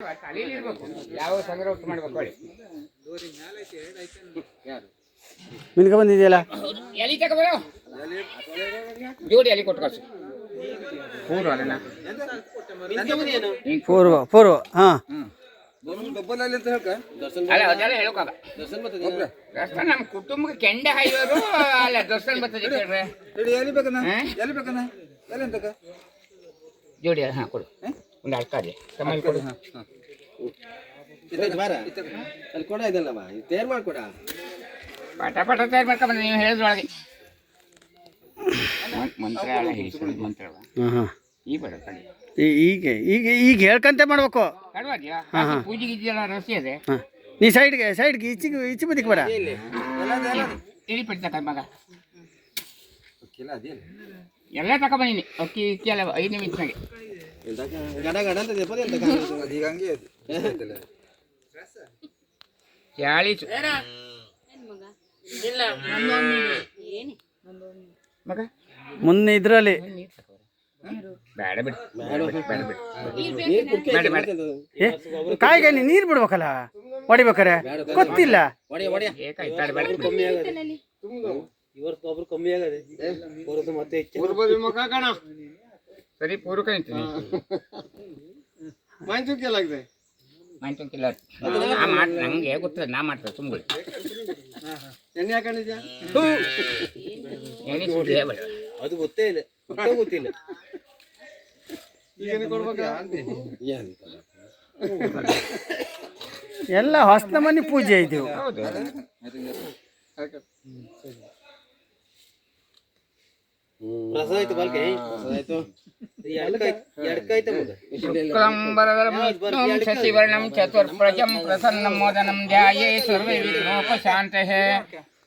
ಯಾವ ಸಂಗ್ರಹ ಮಾಡ್ಬೇಕು ಹೇಳಿ. ಮಿನ್ಕ ಬಂದಿದೆಯಲ್ಲ ಎಲಿ ತಗೋಬರೋ ಜೋಡಿ ಎಲಿ ಕೊಟ್ಟು ಕಳ್ಸು. ಪೂರ್ವ ಅಲ್ಲ ಪೂರ್ವ ಪೂರ್ವ ಹಾಂ ಅಲ್ಲ ಅದೆಲ್ಲ ಹೇಳೋಕಾಗ. ದರ್ಶನ ನಮ್ಮ ಕುಟುಂಬಕ್ಕೆ ಕೆಂಡೆ ಹಾಯೋರು ಅಲ್ಲ ದರ್ಶನ ಬರ್ತದೆ ಕೇಳ್ರೆ ಜೋಡಿ. ಹಾಂ ಕೊಡು ಒಂದು ಅಳ್ಕಾದೆ ಕಮ್ಮಿ ಕೊಡು. ಪಟ ಪಟ ತಯಾರು ಮಾಡ್ಕೊಂಬಂದ್ರೆ ನೀವು ಹೇಳಿದ್ರೊಳಗೆ ಮಂತ್ರ ಎಲ್ಲ ಹೇಳ್ಕೊಂಡು ಮಂತ್ರ ಹಾಂ ಈ ಬೇಡ ಕಡಿ ಈಗ ಈಗ ಈಗ ಹೇಳ್ಕಂತೆ ಮಾಡ್ಬೇಕು. ಕಡುವಾದ್ಯಾ ಪೂಜೆಗೆ ಇದೆಯಲ್ಲ ರಸಿ ಅದೇ. ಹಾಂ ನೀ ಸೈಡ್ಗೆ ಈಚೆ ಬದಿಗೆ ಬರ ಇಳಿ ಪಡಿತಕ್ಕ ಮಗ ಎಲ್ಲ ತಗೊಂಬಂದಿನಿ. ಅಕ್ಕಿ ಇಕ್ಕಿ ಎಲ್ಲ 5 ನಿಮಿಷನಾಗೆ ಚಾಳೀಸು ಮಗ ಮೊನ್ನೆ ಇದರಲ್ಲಿ ಬೇಡ ಬಿಡು ಕಾಯಿಗೆ ನೀರು ಬಿಡ್ಬೇಕಲ್ಲ ಹೊಡಿಬೇಕಾರೆ ಗೊತ್ತಿಲ್ಲ. ಸರಿ ಪೂರ್ವಕ ನಿಂತೀನಿ ಮಾಹಿತಿಲ್ಲ ನಾ ಮಾತು ನಂಗೆ ಗೊತ್ತಿಲ್ಲ. ನಾ ಮಾಡ್ತೇನೆ ಸುಮ್ಮನೆ ಎಣ್ಣೆ ಹಾಕೊಂಡಿದ್ಯಾ? ಎಣ್ಣೆ ಸುದ್ದಿ ಬೇಡ ಅದು ಗೊತ್ತೇ ಇಲ್ಲ ಗೊತ್ತಿಲ್ಲ. ಎಲ್ಲ ಹೊಸ ಮನೆ ಪೂಜೆ ಆಯ್ತು. ಹೌದು ಪ್ರಸಾದ ಆಯ್ತು ಬಾಲ್ಕೆ ಆಯ್ತು ಶಶಿವರ್ಣಂ ಚತುರ್ಪ್ರಜಂ ಪ್ರಸನ್ನಂ ಮೋದನಂ ಧ್ಯಾಯೇ ಸರ್ವೇ ವಿಘ್ನೋಪಶಾಂತಃ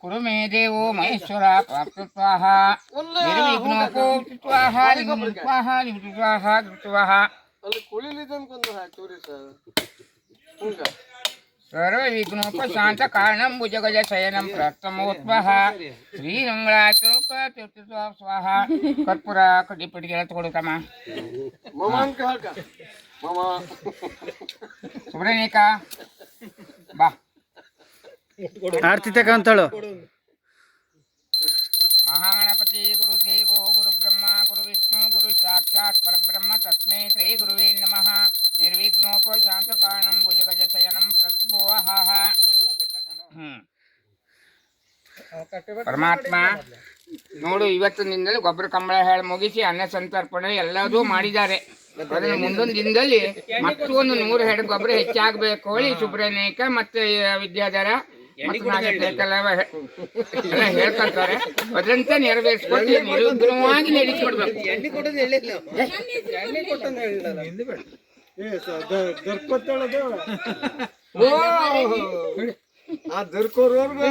ಕುರು ಮೇ ದೇವೋ ಮಹೇಶ್ವರ ಪ್ರಾಪ್ತಸ್ವಾಹ ನಿರ್ವಿಘ್ನೋಪೋ ಸ್ವಾಹ ಲಿಂಗಂ ಸ್ವಾಹ ಲಿಂಗಂ ಸ್ವಾಹ ಸ್ವಾಹ ಸರ್ವ ವಿಘ್ನೋಪಶಾಂತ ಕಾರಣಂ ಭುಜಗಜ ಶಯನಂ ಪ್ರಾಪ್ತಮೋತ್ವಹ ಶ್ರೀರಂಗಳಾಚೌಕ ಸ್ವಾಹ ಕರ್ಪೂರ ಕಡ್ಡಿಪಟ್ಟಿಗೆ ಎಲ್ಲ ತಗೊಳ್ತಮ್ಮ. ಸುಬ್ರನೇಕ ಬಾ ಆರ್ತಿ ತಗೊಂತಳು. ಮಹಾಗಣಪತಿ ಗುರುದೇವೋ ಗುರು ಬ್ರಹ್ಮ ಗುರು ವಿಷ್ಣು ಗುರು ಸಾಕ್ಷಾತ್ ಪರಬ್ರಹ್ಮ ತಸ್ಮೈ ಶ್ರೀ ಗುರುವೇ ನಮಃ. ನಿರ್ವಿಘ್ನೋಪಶಾಂತ ಕಾರಣಂ ಭುಜಗಜ ಶಯನಂ ಪ್ರತ್ವಹ. ಪರಮಾತ್ಮ ನೋಡು, ಇವತ್ತಿನಿಂದಲೇ ಗೊಬ್ಬರ ಕಂಬಳ ಹೇಳಿ ಮುಗಿಸಿ ಅನ್ನ ಸಂತರ್ಪಣೆ ಎಲ್ಲದೂ ಮಾಡಿದ್ದಾರೆ. ಅದನ್ನು ಮುಂದೊಂದು ದಿನದಲ್ಲಿ ಮತ್ತೊಂದು 100 ಹೆಡ್ ಗೊಬ್ಬರ ಹೆಚ್ಚಾಗಬೇಕು ಹೇಳಿ ಸುಬ್ರನೇಕ ಮತ್ತೆ ವಿದ್ಯಾಧರ ಎಲ್ಲ ಹೇಳ್ಕೊಂತಾರೆ. ಅದಂತೆ ನೆರವೇರಿಸ್ಕೊಟ್ಟು ನಿರ್ವಿಘ್ನವಾಗಿ ನಡೆಸಿಕೊಡ್ಬೇಕು. ಆ ದರ್ಕೋರ್ವರ್ಗು